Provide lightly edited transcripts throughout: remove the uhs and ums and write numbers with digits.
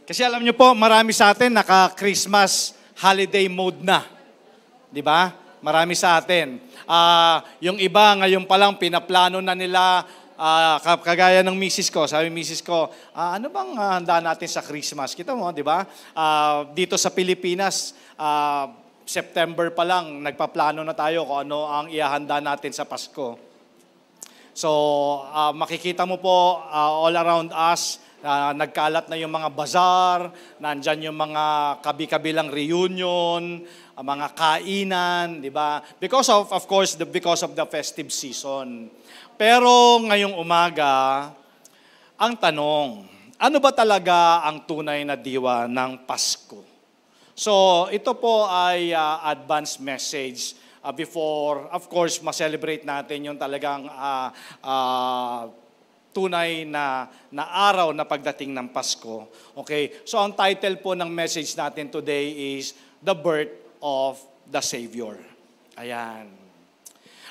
Kasi alam niyo po, marami sa atin naka-Christmas holiday mode na. Di ba? Marami sa atin. Yung iba, ngayon pa lang, pinaplano na nila, kagaya ng misis ko. Sabi misis ko, ano bang handa natin sa Christmas? Kita mo, di ba? Dito sa Pilipinas, September pa lang, nagpaplano na tayo kung ano ang ihahanda natin sa Pasko. So, makikita mo po all around us, nagkalat na yung mga bazaar, nandyan yung mga kabi-kabilang reunion, mga kainan, di ba? Because of course, because of the festive season. Pero ngayong umaga, ang tanong, ano ba talaga ang tunay na diwa ng Pasko? So, ito po ay advance message before, of course, ma-celebrate natin yung talagang tunay na araw na pagdating ng Pasko. Okay? So, ang title po ng message natin today is The Birth of the Savior. Ayan.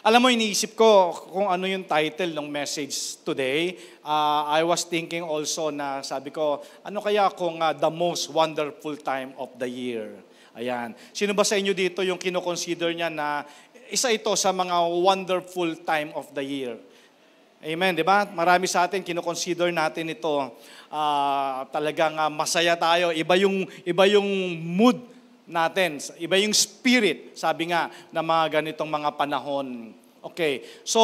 Alam mo, iniisip ko kung ano yung title ng message today. I was thinking also na sabi ko, ano kaya kung the most wonderful time of the year? Ayan. Sino ba sa inyo dito yung kinoconsider niya na isa ito sa mga wonderful time of the year? Amen, di ba? Marami sa atin, kinoconsider natin ito. Talagang masaya tayo. Iba yung mood natin. Iba yung spirit, sabi nga, ng mga ganitong mga panahon. Okay, so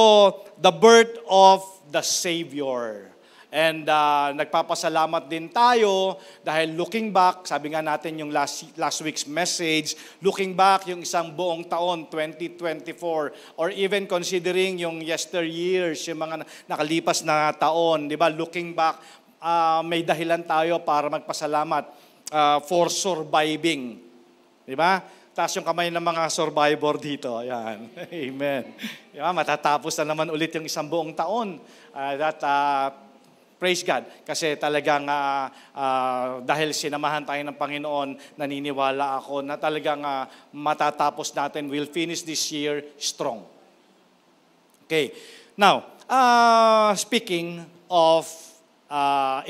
the birth of the Savior. And nagpapasalamat din tayo dahil looking back, sabi nga natin yung last week's message, looking back yung isang buong taon, 2024, or even considering yung yesteryears, yung mga nakalipas na taon, di ba? Looking back, may dahilan tayo para magpasalamat for surviving. Di ba? Taas yung kamay ng mga survivor dito. Ayan. Amen. Diba? Matatapos na naman ulit yung isang buong taon. Praise God. Kasi talagang dahil sinamahan tayo ng Panginoon, naniniwala ako na talagang matatapos natin, we'll finish this year strong. Okay. Now, speaking of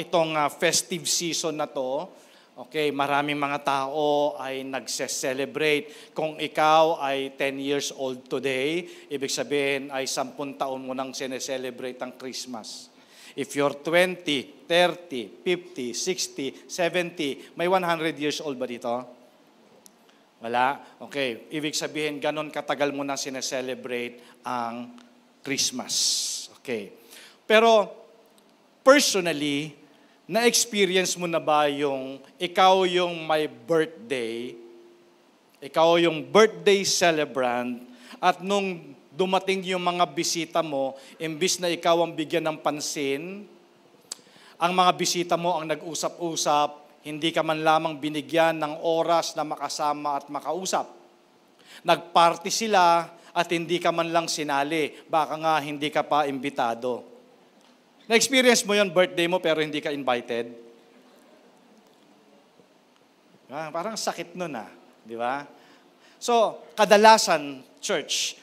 itong festive season na to, okay, maraming mga tao ay nagse-celebrate. Kung ikaw ay 10 years old today, ibig sabihin ay 10 taon mo nang sineselebrate ang Christmas. If you're 20, 30, 50, 60, 70, may 100 years old ba dito? Wala? Okay, ibig sabihin ganon katagal mo nang sineselebrate ang Christmas. Okay. Pero personally, na-experience mo na ba yung ikaw yung may birthday, ikaw yung birthday celebrant, at nung dumating yung mga bisita mo, imbis na ikaw ang bigyan ng pansin, ang mga bisita mo ang nag-usap-usap, hindi ka man lamang binigyan ng oras na makasama at makausap. Nagparty sila at hindi ka man lang sinali, baka nga hindi ka pa imbitado. Na-experience mo yon birthday mo pero hindi ka invited? Parang sakit nun di ba? So, kadalasan, church,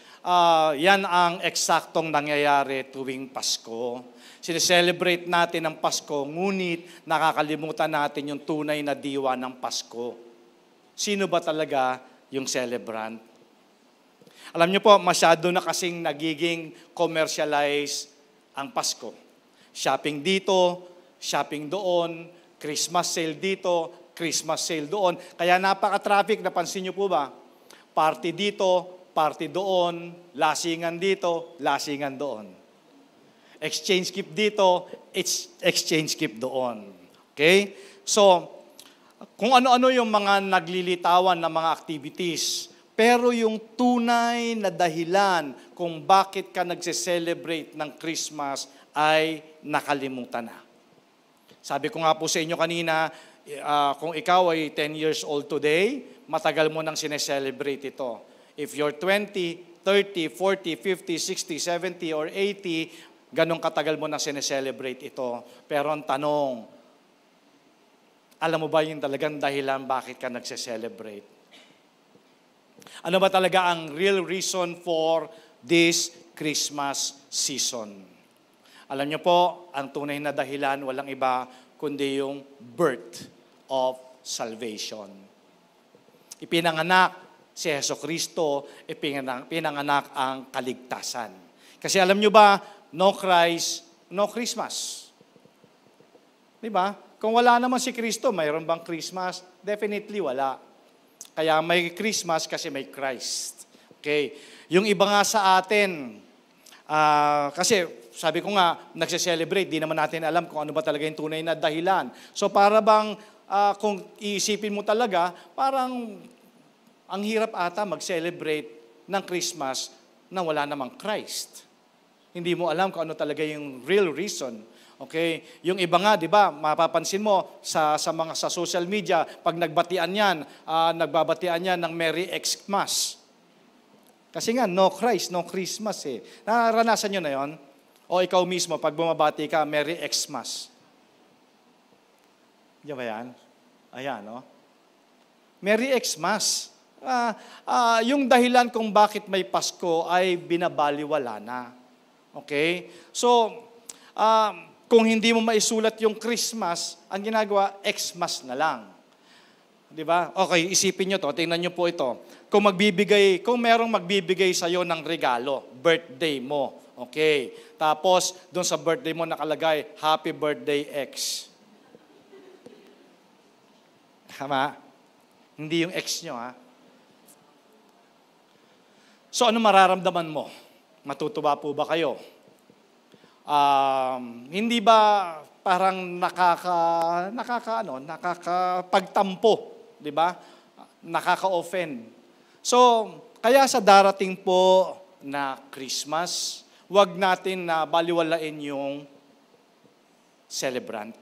yan ang eksaktong nangyayari tuwing Pasko. Sineselebrate natin ang Pasko, ngunit nakakalimutan natin yung tunay na diwa ng Pasko. Sino ba talaga yung celebrant? Alam niyo po, masyado na kasing nagiging commercialize ang Pasko. Shopping dito, shopping doon, Christmas sale dito, Christmas sale doon. Kaya napaka-traffic, napansin niyo po ba? Party dito, party doon, lasingan dito, lasingan doon. Exchange gift dito, exchange gift doon. Okay? So, kung ano-ano yung mga naglilitawan na mga activities, pero yung tunay na dahilan kung bakit ka nagse-celebrate ng Christmas ay nakalimutan na. Sabi ko nga po sa inyo kanina, kung ikaw ay 10 years old today, matagal mo nang sineselebrate ito. If you're 20, 30, 40, 50, 60, 70, or 80, ganong katagal mo nang sineselebrate ito. Pero ang tanong, alam mo ba yung talagang dahilan bakit ka nagse-celebrate? Ano ba talaga ang real reason for this Christmas season? Alam niyo po, ang tunay na dahilan, walang iba, kundi yung birth of salvation. Ipinanganak si Jesucristo, pinanganak ang kaligtasan. Kasi alam nyo ba, no Christ, no Christmas. Di ba? Kung wala naman si Kristo, mayroon bang Christmas? Definitely wala. Kaya may Christmas kasi may Christ. Okay. Yung iba nga sa atin, kasi sabi ko nga, nagse-celebrate, di naman natin alam kung ano ba talaga yung tunay na dahilan. So para bang, kung iisipin mo talaga, parang ang hirap ata mag-celebrate ng Christmas na wala namang Christ. Hindi mo alam kung ano talaga yung real reason. Okay? Yung iba nga, di ba, mapapansin mo sa social media, pag nagbatian yan, nagbabatian yan ng Merry Xmas. Kasi nga, no Christ, no Christmas eh. Naranasan nyo na yon? O ikaw mismo, pag bumabati ka, Merry Xmas. Diyan ba yan? Ayan, no? Merry Xmas. Yung dahilan kung bakit may Pasko ay binabaliwala na. Okay? So, kung hindi mo maisulat yung Christmas, ang ginagawa, Xmas na lang. Di ba? Okay, isipin nyo to. Tingnan nyo po ito. Kung merong magbibigay sa'yo ng regalo, birthday mo. Okay. Tapos, doon sa birthday mo nakalagay, Happy Birthday X. Tama? Hindi yung X nyo, ha? So, ano mararamdaman mo? Matutuwa po ba kayo? Hindi ba parang nakakapagtampo, di ba? Nakaka-offend. So, kaya sa darating po na Christmas, wag natin na baliwalain yung celebrant.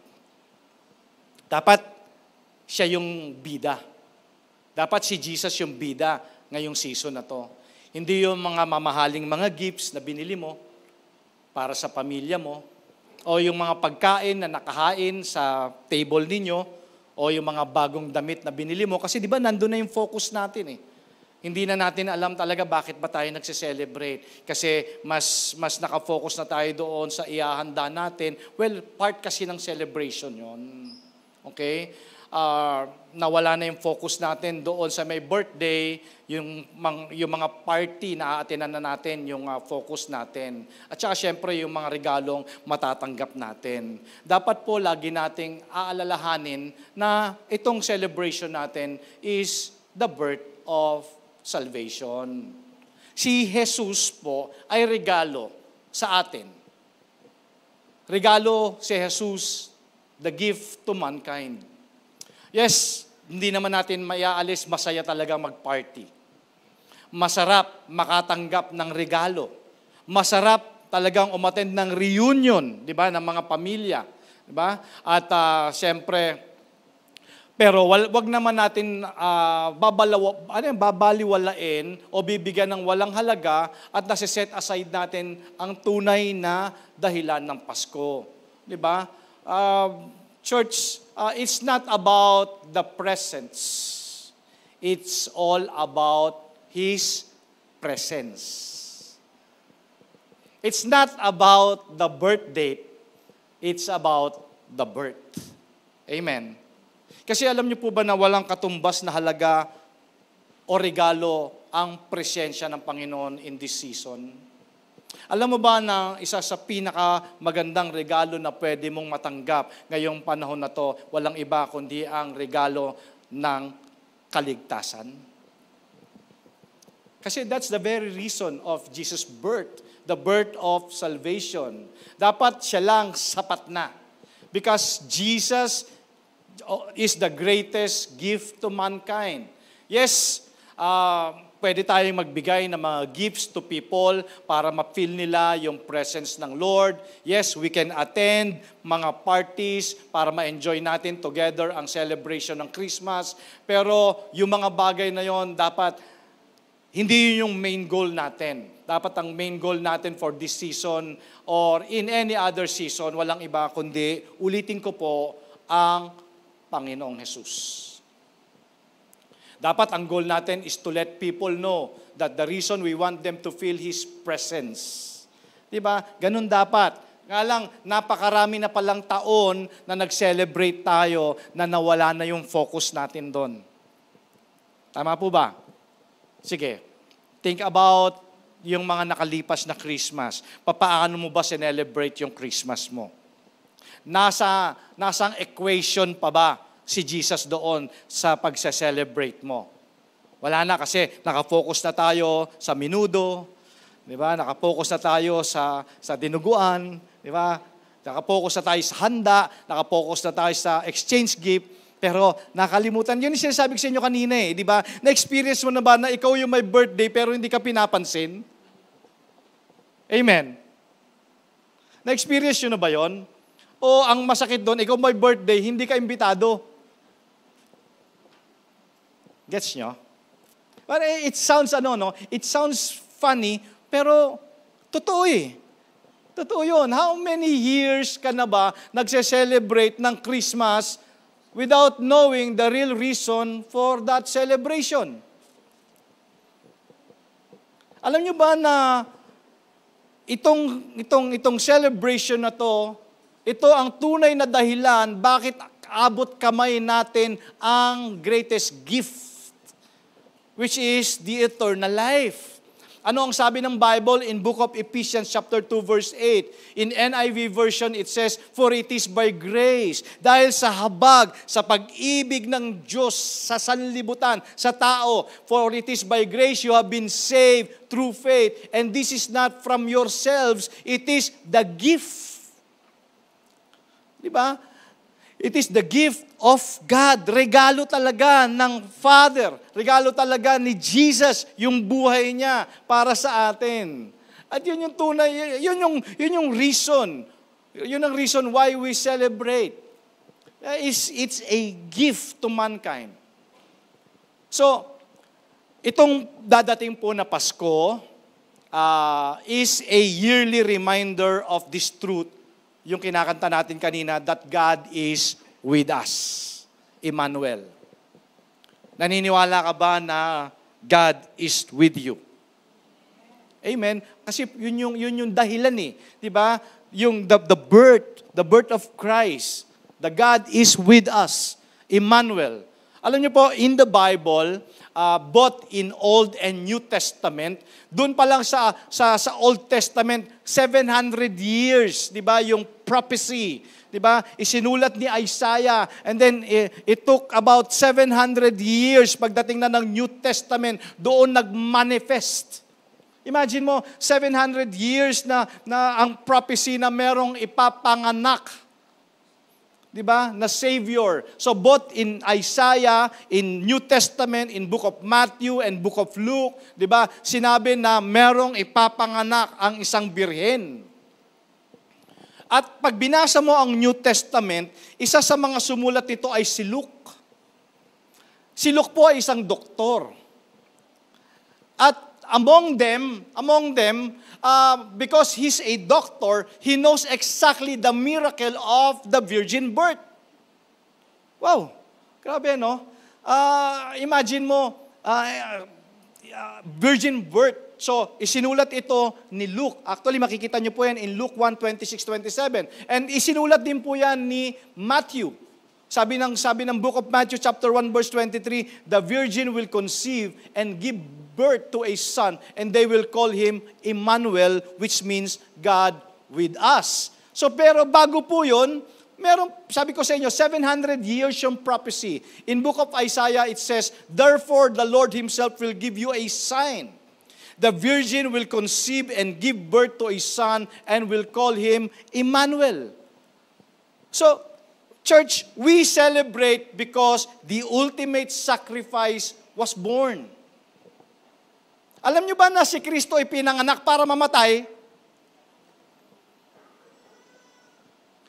Dapat siya yung bida. Dapat si Jesus yung bida ngayong season na to. Hindi yung mga mamahaling mga gifts na binili mo para sa pamilya mo, o yung mga pagkain na nakahain sa table ninyo, o yung mga bagong damit na binili mo. Kasi di ba nandun na yung focus natin eh. Hindi na natin alam talaga bakit ba tayo nagse-celebrate. Kasi mas nakafocus na tayo doon sa iahanda natin. Well, part kasi ng celebration yon. Okay? Nawala na yung focus natin doon sa may birthday, yung mga party na aatinan na natin, yung focus natin. At saka syempre yung mga regalong matatanggap natin. Dapat po lagi nating aalalahanin na itong celebration natin is the birth of salvation. Si Jesus po ay regalo sa atin. Regalo si Jesus, the gift to mankind. Yes, hindi naman natin maiaalis, masaya talaga mag-party. Masarap makatanggap ng regalo. Masarap talagang umattend ng reunion, di ba, ng mga pamilya. Di ba? At siyempre, pero wag naman natin babaliwalain o bibigyan ng walang halaga at nasiset aside natin ang tunay na dahilan ng Pasko. Di ba? Church, it's not about the presents. It's all about His presence. It's not about the birth date. It's about the birth. Amen. Kasi alam niyo po ba na walang katumbas na halaga o regalo ang presensya ng Panginoon in this season? Alam mo ba na isa sa pinakamagandang regalo na pwede mong matanggap ngayong panahon na to, walang iba kundi ang regalo ng kaligtasan? Kasi that's the very reason of Jesus' birth, the birth of salvation. Dapat siya lang sapat na. Because Jesus is the greatest gift to mankind. Yes, pwede tayong magbigay ng mga gifts to people para ma-feel nila yung presence ng Lord. Yes, we can attend mga parties para ma-enjoy natin together ang celebration ng Christmas. Pero yung mga bagay na yon dapat hindi yun yung main goal natin. Dapat ang main goal natin for this season or in any other season, walang iba kundi, ulitin ko po, ang Panginoong Jesus. Dapat ang goal natin is to let people know that the reason we want them to feel His presence. Diba? Ganun dapat. Nga lang, napakarami na palang taon na nag-celebrate tayo na nawala na yung focus natin doon. Tama po ba? Sige, think about yung mga nakalipas na Christmas. Papaano mo ba sinelebrate yung Christmas mo? Nasang equation pa ba si Jesus doon sa pagse-celebrate mo? Wala na kasi nakafocus na tayo sa menudo, di ba? Nakafocus na tayo sa dinuguan, di ba? Nakafocus na tayo sa handa, nakafocus na tayo sa exchange gift, pero nakalimutan. Yun yung sinasabi ko sa inyo kanina di ba? Na-experience mo na ba na ikaw yung may birthday pero hindi ka pinapansin? Amen. Na-experience nyo na ba yon? O ang masakit doon, ikaw may birthday, hindi ka imbitado. Gets nyo? But it sounds, it sounds funny, pero totoo Totoo yun. How many years ka na ba nagse-celebrate ng Christmas without knowing the real reason for that celebration? Alam nyo ba na itong celebration na to, ito ang tunay na dahilan bakit abot kamay natin ang greatest gift, which is the eternal life. Ano ang sabi ng Bible in Book of Ephesians chapter 2 verse 8? In NIV version it says, "For it is by grace," dahil sa habag, sa pag-ibig ng Diyos sa sanlibutan, sa tao, "For it is by grace you have been saved through faith, and this is not from yourselves, it is the gift." Di ba? It is the gift of God. Regalo talaga ng Father. Regalo talaga ni Jesus yung buhay niya para sa atin. At yun yung tunay, yun yung reason. Yun ang reason why we celebrate. It's a gift to mankind. So, itong dadating po na Pasko is a yearly reminder of this truth. Yung kinakanta natin kanina, that God is with us. Emmanuel. Naniniwala ka ba na God is with you? Amen. Kasi yun yung dahilan di ba? Yung the birth of Christ. The God is with us. Emmanuel. Alam niyo po, in the Bible, both in Old and New Testament, doon pa lang sa Old Testament, 700 years, di ba, yung prophecy, di ba, isinulat ni Isaiah, and then it took about 700 years pagdating na ng New Testament, doon nag-manifest. Imagine mo, 700 years na ang prophecy na merong ipapanganak, di ba, na Savior. So both in Isaiah, in New Testament, in Book of Matthew and Book of Luke, di ba, sinabi na merong ipapanganak ang isang birhen. At pag binasa mo ang New Testament, isa sa mga sumulat nito ay si Luke. Si Luke po ay isang doktor. At among them, because he's a doctor, he knows exactly the miracle of the virgin birth. Wow, grabe no? Imagine mo, virgin birth. So, isinulat ito ni Luke. Actually, makikita niyo po yan in Luke 1:26-27. And isinulat din po yan ni Matthew. Sabi ng Book of Matthew chapter 1 verse 23, "The virgin will conceive and give birth to a son, and they will call him Emmanuel," which means God with us. So, pero bago po yun, sabi ko sa inyo, 700 years yung prophecy. In Book of Isaiah, it says, "Therefore, the Lord Himself will give you a sign. The virgin will conceive and give birth to a son, and will call him Emmanuel." So, church, we celebrate because the ultimate sacrifice was born. Alam niyo ba na si Kristo ay pinanganak para mamatay?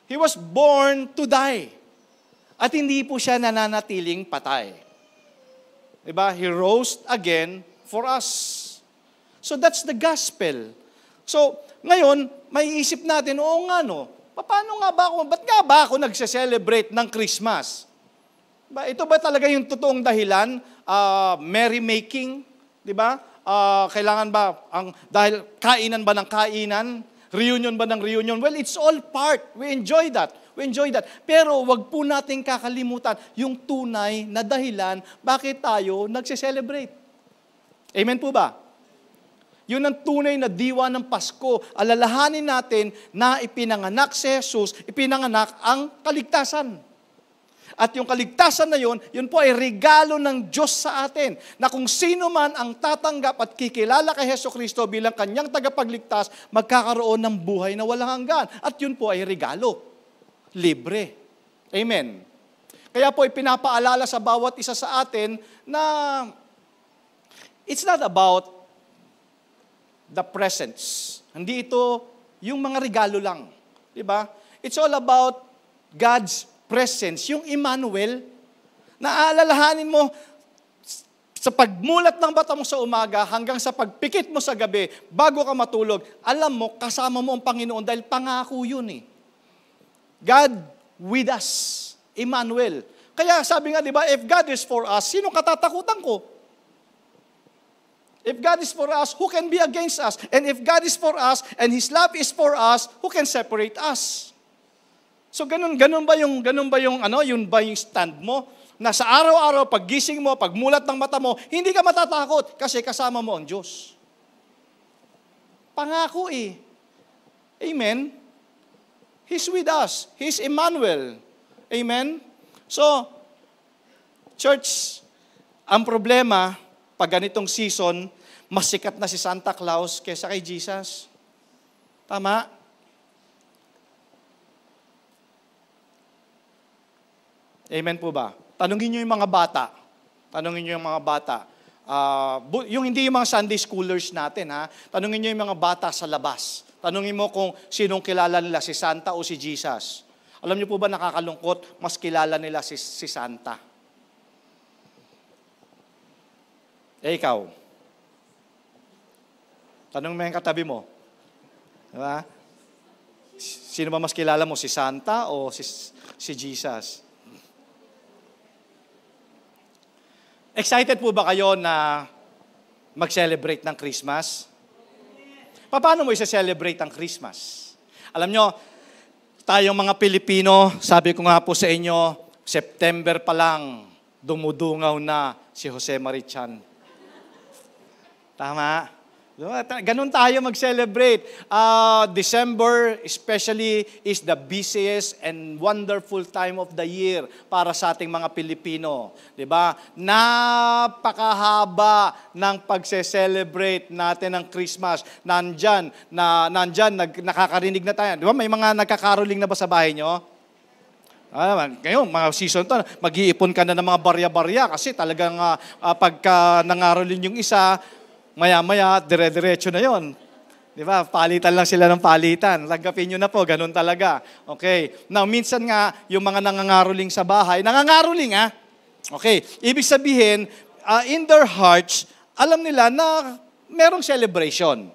He was born to die. At hindi po siya nananatiling patay. Diba? He rose again for us. So that's the gospel. So, ngayon, may isip natin, oo nga no, ba't nga ba ako nagse-celebrate ng Christmas? Ito ba talaga yung totoong dahilan? Merry-making? Di ba? Kailangan ba, dahil kainan ba ng kainan? Reunion ba ng reunion? Well, it's all part. We enjoy that. We enjoy that. Pero wag po nating kakalimutan yung tunay na dahilan bakit tayo nagse-celebrate. Amen po ba? Yun ang tunay na diwa ng Pasko. Alalahanin natin na ipinanganak si Jesus, ipinanganak ang kaligtasan. At yung kaligtasan na yun po ay regalo ng Diyos sa atin. Na kung sino man ang tatanggap at kikilala kay Jesucristo bilang kanyang tagapagligtas, magkakaroon ng buhay na walang hanggan. At yun po ay regalo. Libre. Amen. Kaya po ipinapaalala sa bawat isa sa atin na it's not about the presents. Hindi ito yung mga regalo lang. Diba? It's all about God's presence, yung Emmanuel, na aalalahanin mo sa pagmulat ng bata mo sa umaga hanggang sa pagpikit mo sa gabi, bago ka matulog, alam mo, kasama mo ang Panginoon dahil pangako yun eh. God with us, Emmanuel. Kaya sabi nga, di ba, if God is for us, sino katatakutan ko? If God is for us, who can be against us? And if God is for us, and His love is for us, who can separate us? So ganun ba yung stand mo na sa araw-araw paggising mo, pagmulat ng mata mo, hindi ka matatakot kasi kasama mo ang Diyos. Pangako eh. Amen. He's with us. He's Emmanuel. Amen. So church, ang problema pag ganitong season, mas sikat na si Santa Claus kaysa kay Jesus. Tama? Amen po ba? Tanungin niyo yung mga bata. Tanungin niyo yung mga bata. Yung hindi yung mga Sunday schoolers natin, ha? Tanungin niyo yung mga bata sa labas. Tanungin mo kung sinong kilala nila, si Santa o si Jesus. Alam niyo po ba nakakalungkot, mas kilala nila si Santa. Ikaw. Tanong mo yung katabi mo. Diba? Sino ba mas kilala mo, si Santa o si Jesus? Excited po ba kayo na mag-celebrate ng Christmas? Paano mo isa-celebrate ang Christmas? Alam nyo, tayong mga Pilipino, sabi ko nga po sa inyo, September pa lang, dumudungaw na si Jose Marichan. Tama? Ganun tayo mag-celebrate. December especially is the busiest and wonderful time of the year para sa ating mga Pilipino. Diba? Napakahaba ng pagse-celebrate natin ng Christmas. Nandyan, nakakarinig na tayo. Diba? May mga nagkakaroling na ba sa bahay nyo? Ngayon, mga season to, mag-iipon ka na ng mga barya-barya kasi talagang pagka nangaroling yung isa, maya-maya, dire-diretso na yon. Di ba? Palitan lang sila ng palitan. Tanggapin nyo na po, ganun talaga. Okay. Now, minsan nga, yung mga nangangaroling sa bahay, nangangaroling ha? Okay. Ibig sabihin, in their hearts, alam nila na merong celebration.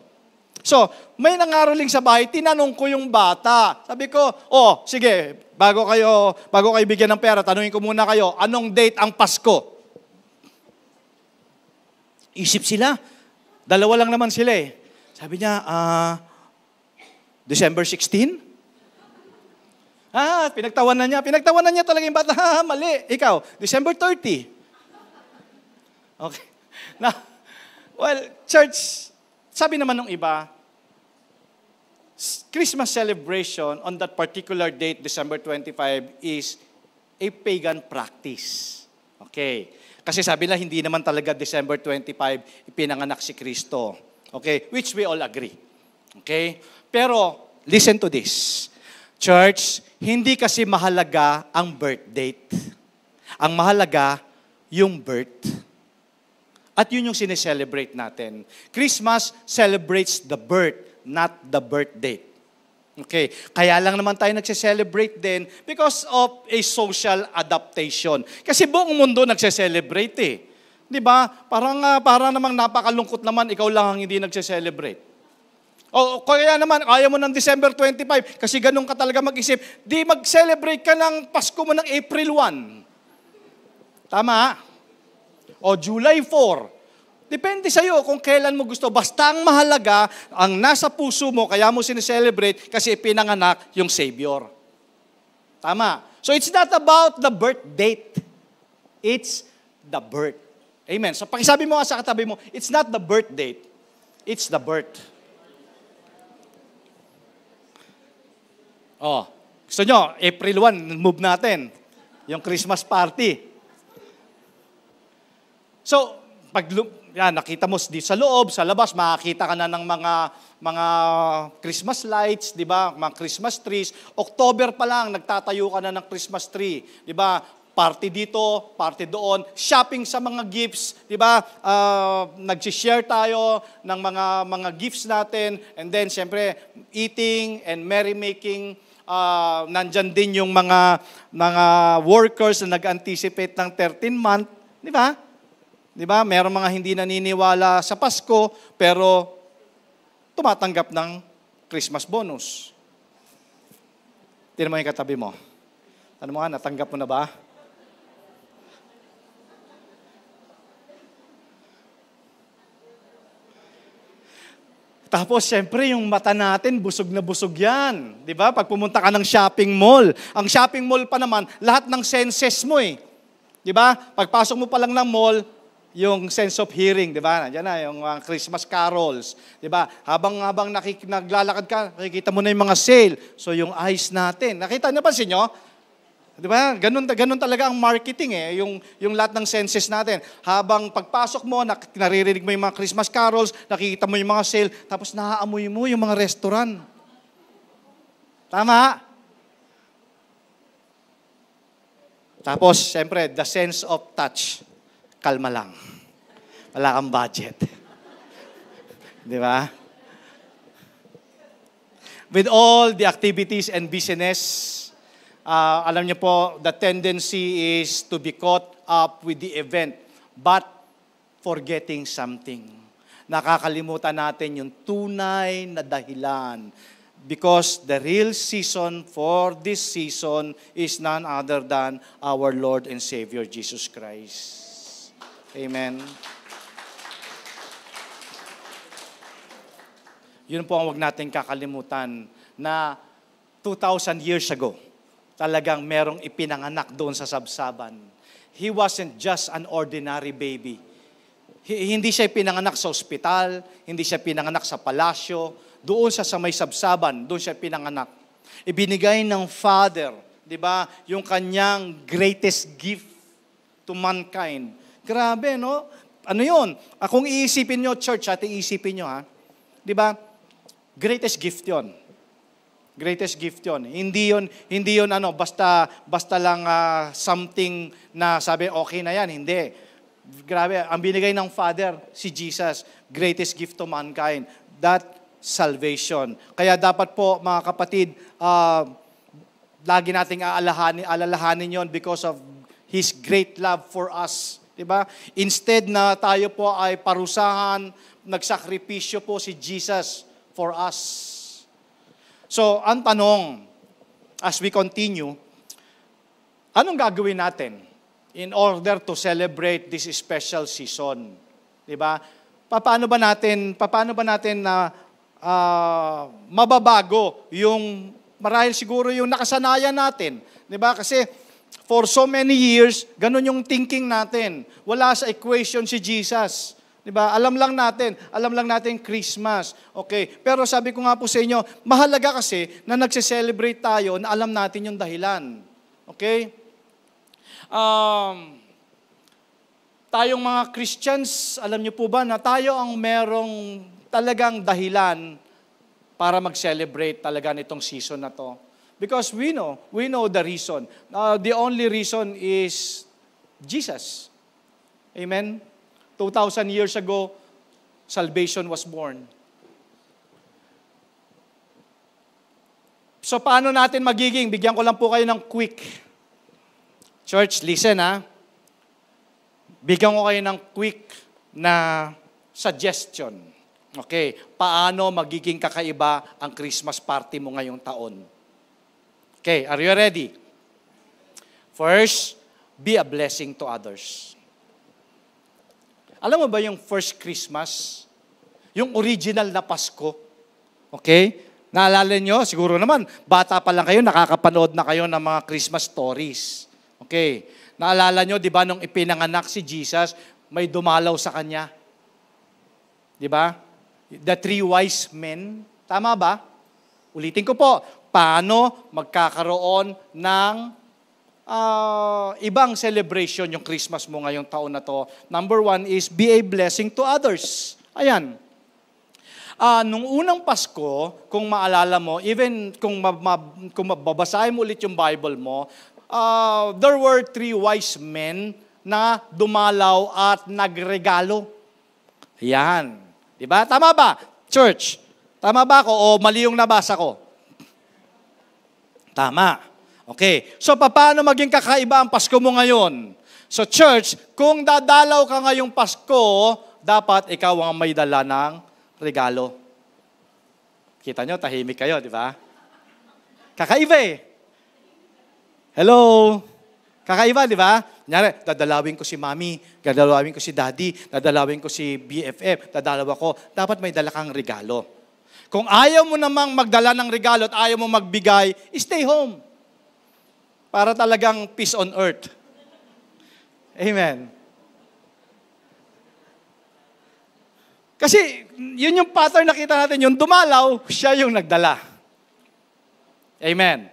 So, may nangaroling sa bahay, tinanong ko yung bata. Sabi ko, sige, bago kayo bigyan ng pera, tanungin ko muna kayo, anong date ang Pasko? Isip sila. Dalawa lang naman sila eh. Sabi niya, December 16? Pinagtawanan niya. Pinagtawanan niya talaga yung bata. Mali. Ikaw, December 30. Okay. Now, church, sabi naman ng iba, Christmas celebration on that particular date, December 25, is a pagan practice. Okay. Kasi sabi na, hindi naman talaga December 25 ipinanganak si Kristo. Okay? Which we all agree. Okay? Pero, listen to this. Church, hindi kasi mahalaga ang birth date. Ang mahalaga, yung birth. At yun yung sineselebrate natin. Christmas celebrates the birth, not the birth date. Okay, kaya lang naman tayo nagse-celebrate din because of a social adaptation. Kasi buong mundo nagse-celebrate eh. 'Di ba? Parang namang napakalungkot naman ikaw lang ang hindi nagse-celebrate. O kaya naman ayaw mo ng December 25 kasi ganun ka talaga mag-isip, di mag-celebrate ka ng Pasko mo ng April 1. Tama? O July 4. Depende sa'yo kung kailan mo gusto. Basta ang mahalaga, ang nasa puso mo, kaya mo sineselebrate kasi pinanganak yung Savior. Tama. So it's not about the birth date. It's the birth. Amen. So pakisabi mo nga sa katabi mo, it's not the birth date. It's the birth. Oh, gusto nyo, April 1, move natin. Yung Christmas party. So, nakita mo dito sa loob, sa labas, makakita ka na ng mga Christmas lights, di ba? Mga Christmas trees. October pa lang, nagtatayo ka na ng Christmas tree. Di ba? Party dito, party doon. Shopping sa mga gifts, di ba? Nag-share tayo ng mga gifts natin. And then, siyempre, eating and merrymaking. Nandyan din yung mga workers na nag-anticipate ng 13-month, di ba? Di ba? Meron mga hindi naniniwala sa Pasko, pero tumatanggap ng Christmas bonus. Tingnan mo yung katabi mo. Ano mo nga, natanggap mo na ba? Tapos, siyempre, yung mata natin, busog na busog yan. Di ba? Pag pumunta ka ng shopping mall. Ang shopping mall pa naman, lahat ng senses mo eh. Di ba? Pagpasok mo pa lang ng mall, yung sense of hearing, di ba? Nandiyan na, yung Christmas carols. Di ba? Habang naglalakad ka, nakikita mo na yung mga sale. So, yung eyes natin. Nakita niyo ba nyo? Di ba? Ganun talaga ang marketing eh, yung lahat ng senses natin. Habang pagpasok mo, naririnig mo yung mga Christmas carols, nakikita mo yung mga sale, tapos naaamoy mo yung mga restaurant. Tama? Tapos, siyempre, the sense of touch. Kalma lang. Wala kang budget. Di ba? With all the activities and business, alam niyo po, the tendency is to be caught up with the event, but forgetting something. Nakakalimutan natin yung tunay na dahilan. Because the real season for this season is none other than our Lord and Savior, Jesus Christ. Amen. Yun po ang huwag natin kakalimutan na 2,000 years ago, talagang merong ipinanganak doon sa sabsaban. He wasn't just an ordinary baby. Hindi siya pinanganak sa ospital, hindi siya pinanganak sa palasyo, doon sa may sabsaban, doon siya pinanganak. Ibinigay ng Father, di ba, yung kanyang greatest gift to mankind. Grabe, no? Ano yun? Kung iisipin nyo, church, iisipin nyo, ha? Di ba? Greatest gift yon. Greatest gift yon. Hindi yon basta lang something na sabi, okay na yan. Hindi. Grabe, ang binigay ng Father, si Jesus, greatest gift to mankind. That salvation. Kaya dapat po, mga kapatid, lagi nating alalahanin yon because of His great love for us. Diba? Instead na tayo po ay parusahan, nagsakripisyo po si Jesus for us. So, ang tanong, as we continue, anong gagawin natin in order to celebrate this special season? Diba? Paano ba natin na mababago yung marahil siguro yung nakasanayan natin? Diba? Kasi for so many years, ganun yung thinking natin. Wala sa equation si Jesus. Diba? Alam lang natin Christmas. Okay. Pero sabi ko nga po sa inyo, mahalaga kasi na nagse-celebrate tayo na alam natin yung dahilan. Okay? Tayong mga Christians, alam niyo po ba na tayo ang merong talagang dahilan para mag-celebrate talaga nitong season na to. Because we know the reason. The only reason is Jesus. Amen? 2,000 years ago, salvation was born. So paano natin magiging? Bigyan ko lang po kayo ng quick. Church, listen ha. Bigyan ko kayo ng quick na suggestion. Okay, paano magiging kakaiba ang Christmas party mo ngayong taon? Okay, are you ready? First, be a blessing to others. Alam mo ba yung first Christmas? Yung original na Pasko? Okay? Naalala nyo? Siguro naman, bata pa lang kayo, nakakapanood na kayo ng mga Christmas stories. Okay. Naalala nyo, di ba, nung ipinanganak si Jesus, may dumalaw sa kanya. Di ba? The three wise men. Tama ba? Ulitin ko po, paano magkakaroon ng ibang celebration yung Christmas mo ngayong taon na to? Number one is, be a blessing to others. Ayan. Nung unang Pasko, kung maalala mo, even kung babasahin mo ulit yung Bible mo, there were three wise men na dumalaw at nagregalo. Ayan. Diba? Tama ba, church? Tama ba ako o mali yung nabasa ko? Tama. Okay. So, paano maging kakaiba ang Pasko mo ngayon? So, church, kung dadalaw ka ngayong Pasko, dapat ikaw ang may dala ng regalo. Kita nyo, tahimik kayo, di ba? Kakaiba eh. Hello? Kakaiba, di ba? Kunyari, dadalawin ko si mami, dadalawin ko si daddy, dadalawin ko si BFF, dadalawa ko. Dapat may dala kang regalo. Kung ayaw mo namang magdala ng regalo at ayaw mo magbigay, stay home. Para talagang peace on earth. Amen. Kasi, yun yung pattern nakita natin, yung dumalaw, siya yung nagdala. Amen.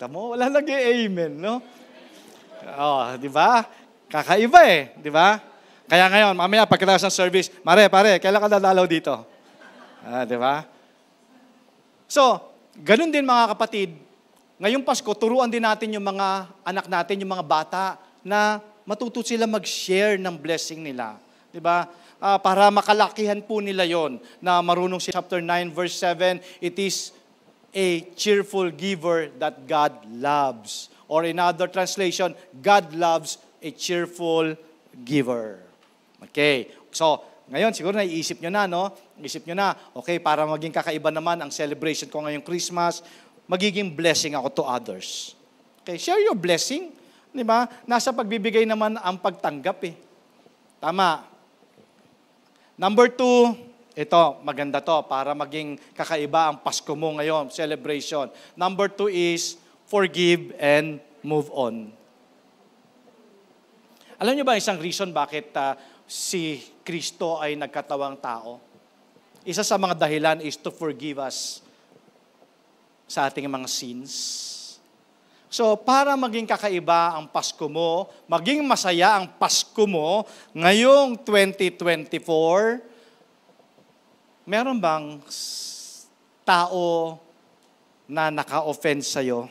Tamo, wala lang yung amen, no? Di ba? Kakaiba eh, di ba? Kaya ngayon, mamaya pagkatapos ng service, pare, kailan ka dadalaw dito? Di ba? So, ganun din mga kapatid, ngayong Pasko, turuan din natin yung mga anak natin, yung mga bata, na matuto sila mag-share ng blessing nila. Di ba? Para makalakihan po nila yon na marunong si chapter 9, verse 7, it is a cheerful giver that God loves. Or in other translation, God loves a cheerful giver. Okay. So, ngayon, siguro naiisip nyo na, no? Isip nyo na, okay, para maging kakaiba naman ang celebration ko ngayong Christmas, magiging blessing ako to others. Okay, share your blessing. Di ba? Nasa pagbibigay naman ang pagtanggap eh. Tama. Number 2, ito, maganda to, para maging kakaiba ang Pasko mo ngayon, celebration. Number 2 is, forgive and move on. Alam niyo ba isang reason bakit si Kristo ay nagkatawang tao? Isa sa mga dahilan is to forgive us sa ating mga sins. So, para maging kakaiba ang Pasko mo, maging masaya ang Pasko mo, ngayong 2024, meron bang tao na naka-offend sa'yo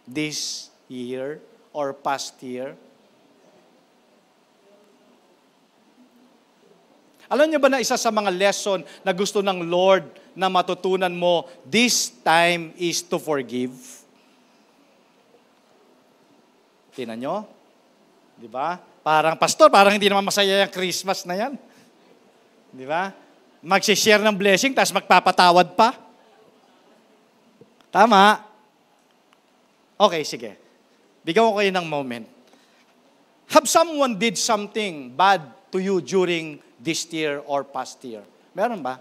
this year or past year? Alam niyo ba na isa sa mga lesson na gusto ng Lord na matutunan mo, this time is to forgive? Tingnan nyo? Di ba? Parang, pastor, parang hindi naman masaya yung Christmas na yan. Di ba? Magsishare ng blessing, tapos magpapatawad pa. Tama. Okay, sige. Bigyan ko kayo ng moment. Have someone did something bad to you during this year or past year? Meron ba?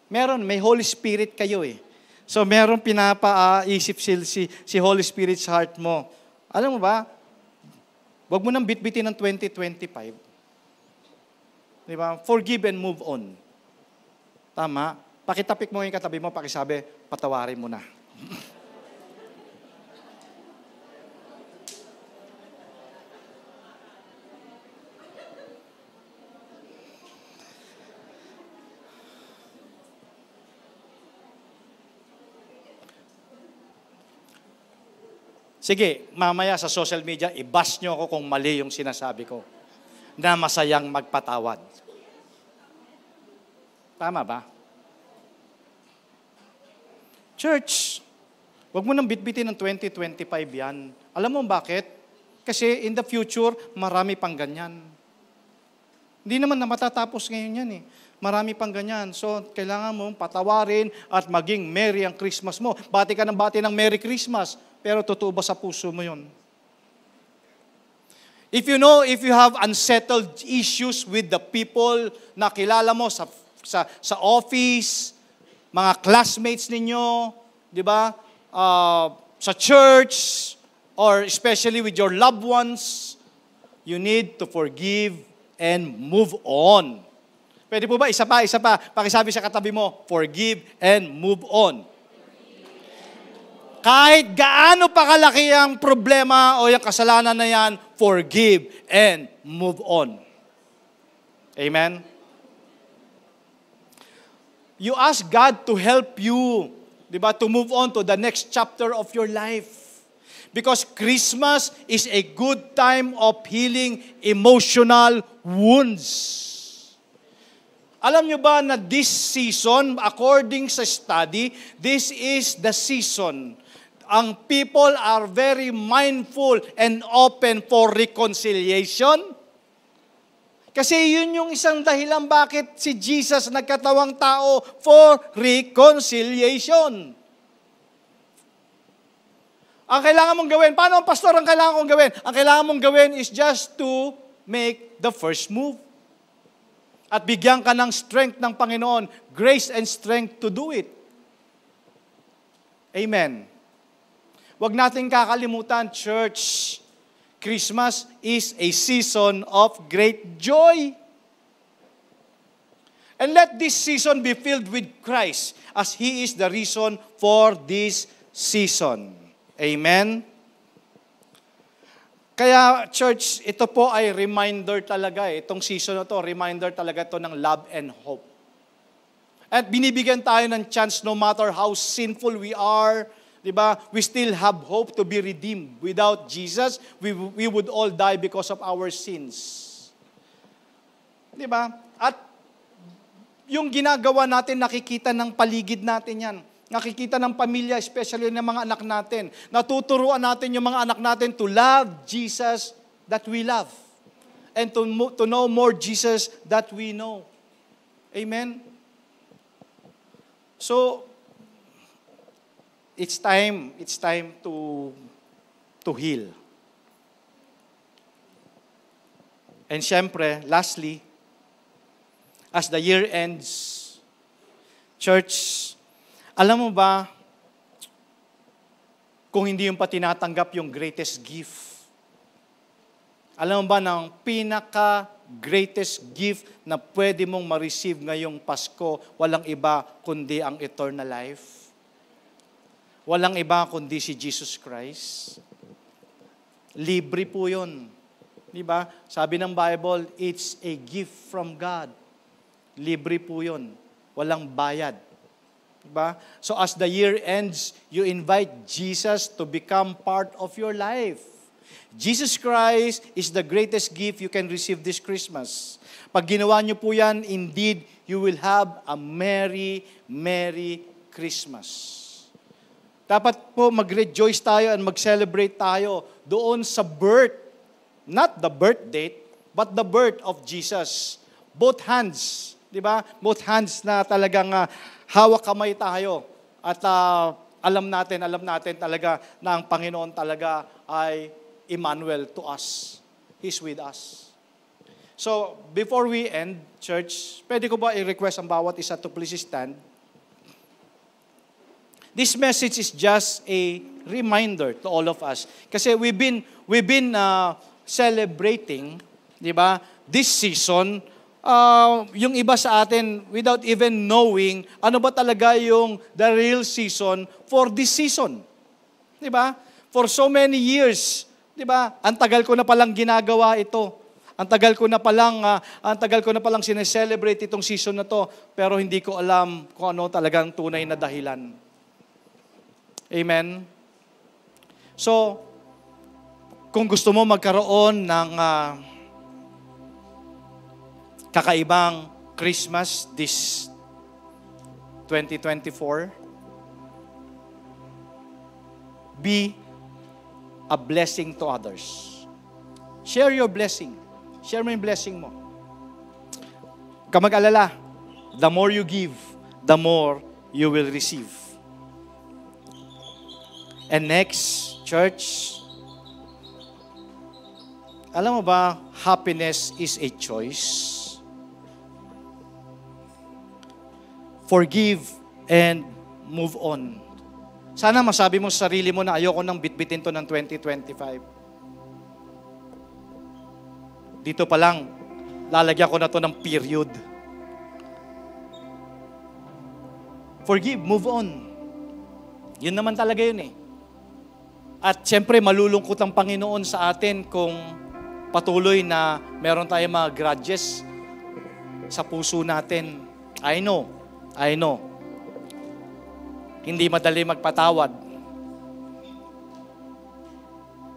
Meron, may Holy Spirit kayo eh. So meron pinapaisip si Holy Spirit sa heart mo. Alam mo ba? Huwag mo nang bitbitin ng 2025. Di ba? Forgive and move on. Tama? Pakitapik mo yung katabi mo, pakisabi, patawarin mo na. Sige, mamaya sa social media, i-bash nyo ako kung mali yung sinasabi ko na masayang magpatawad. Tama ba? Church, wag mo nang bitbitin ng 2025 yan. Alam mo bakit? Kasi in the future, marami pang ganyan. Hindi naman na matatapos ngayon yan eh. Marami pang ganyan. So, kailangan mo patawarin at maging merry ang Christmas mo. Bati ka ng bati ng Merry Christmas. Pero totoo ba sa puso mo yun? If you have unsettled issues with the people na kilala mo sa office, mga classmates ninyo, di ba? Sa church, or especially with your loved ones, you need to forgive and move on. Pwede po ba? Isa pa. Pakisabi sa katabi mo, forgive and move on. Kahit gaano pa kalaki ang problema o yung kasalanan na yan, forgive and move on. Amen? You ask God to help you, di ba, to move on to the next chapter of your life. Because Christmas is a good time of healing emotional wounds. Alam nyo ba na this season, according sa study, this is the season. Ang people are very mindful and open for reconciliation. Kasi yun yung isang dahilan bakit si Jesus nagkatawang tao, for reconciliation. Ang kailangan mong gawin, paano ang pastor ang kailangan mong gawin? Ang kailangan mong gawin is just to make the first move. At bigyan ka ng strength ng Panginoon, grace and strength to do it. Amen. Huwag nating kakalimutan, church, Christmas is a season of great joy. And let this season be filled with Christ, as He is the reason for this season. Amen. Kaya, church, ito po ay reminder talaga. Itong season na to, reminder talaga ito ng love and hope. At binibigyan tayo ng chance no matter how sinful we are, di ba? We still have hope to be redeemed. Without Jesus, we would all die because of our sins. Di ba? At yung ginagawa natin, nakikita ng paligid natin yan. Nakikita ng pamilya, especially ng mga anak natin. Natuturuan natin yung mga anak natin to love Jesus that we love. And to know more Jesus that we know. Amen? So, it's time to heal. And syempre, lastly, as the year ends, church, alam mo ba, kung hindi yung pa tinatanggap yung greatest gift? Alam mo ba na ang pinaka-greatest gift na pwede mong ma-receive ngayong Pasko, walang iba kundi ang eternal life? Walang iba kundi si Jesus Christ. Libre po yun. Di ba? Sabi ng Bible, it's a gift from God. Libre po yun. Walang bayad. Diba? So as the year ends, you invite Jesus to become part of your life. Jesus Christ is the greatest gift you can receive this Christmas. Pag ginawa niyo po yan, indeed, you will have a Merry, Merry Christmas. Dapat po mag-rejoice tayo and mag-celebrate tayo doon sa birth, not the birth date, but the birth of Jesus. Both hands, di ba? Both hands na talagang hawak kamay tayo at alam natin talaga na ang Panginoon talaga ay Emmanuel to us. He's with us. So, before we end, church, pwede ko ba i-request ang bawat isa to please stand? This message is just a reminder to all of us. Kasi we've been celebrating, di ba, this season. Yung iba sa atin, without even knowing, ano ba talaga yung the real season for this season. Di ba? For so many years, di ba? Ang tagal ko na palang ginagawa ito. Ang tagal ko na palang sineselebrate itong season na to, pero hindi ko alam kung ano talagang tunay na dahilan. Amen? So, kung gusto mo magkaroon ng kakaibang Christmas this 2024, be a blessing to others. Share your blessing. Share mo yung blessing mo. Huwag ka mag-alala. The more you give, the more you will receive. And next, church, Alam mo ba, happiness is a choice. Forgive and move on. Sana masabi mo sa sarili mo na ayoko nang bitbitin to ng 2025. Dito pa lang, lalagyan ko na to ng period. Forgive, move on. Yun naman talaga yun eh. At siyempre, malulungkot ang Panginoon sa atin kung patuloy na meron tayong mga grudges sa puso natin. I know. Hindi madali magpatawad.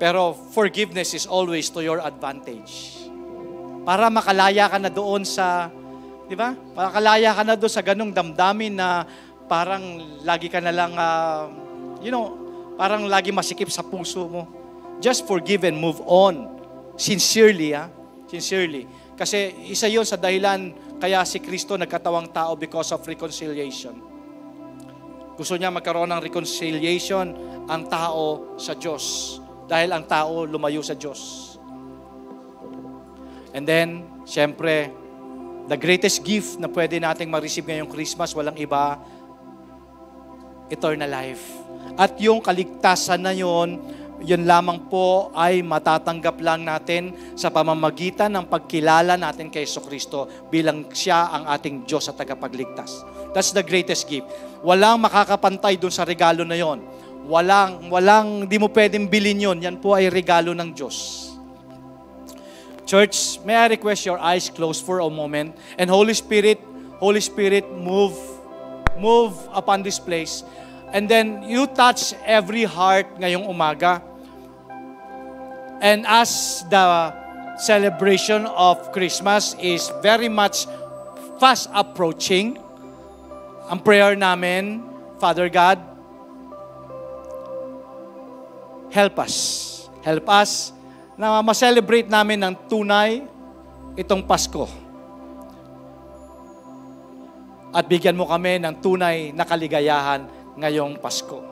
Pero forgiveness is always to your advantage. Para makalaya ka na doon sa, di ba? Makalaya ka na doon sa ganung damdamin na parang lagi ka na lang, parang lagi masikip sa puso mo. Just forgive and move on. Sincerely, Sincerely. Kasi isa yon sa dahilan kaya si Kristo nagkatawang tao because of reconciliation. Gusto niya magkaroon ng reconciliation ang tao sa Diyos. Dahil ang tao lumayo sa Diyos. And then, siyempre, the greatest gift na pwede nating ma-receive ngayong Christmas, walang iba, eternal life. At yung kaligtasan na yun lamang po ay matatanggap lang natin sa pamamagitan ng pagkilala natin kay Jesucristo bilang siya ang ating Diyos at tagapagligtas. That's the greatest gift. Walang makakapantay dun sa regalo na yon. Di mo pwedeng bilhin yun. Yan po ay regalo ng Diyos. Church, may I request your eyes closed for a moment, and Holy Spirit, move upon this place. And then you touch every heart ngayong umaga. And as the celebration of Christmas is very much fast approaching, ang prayer namin, Father God, help us na ma-celebrate namin ng tunay itong Pasko. At bigyan mo kami ng tunay na kaligayahan ngayong Pasko.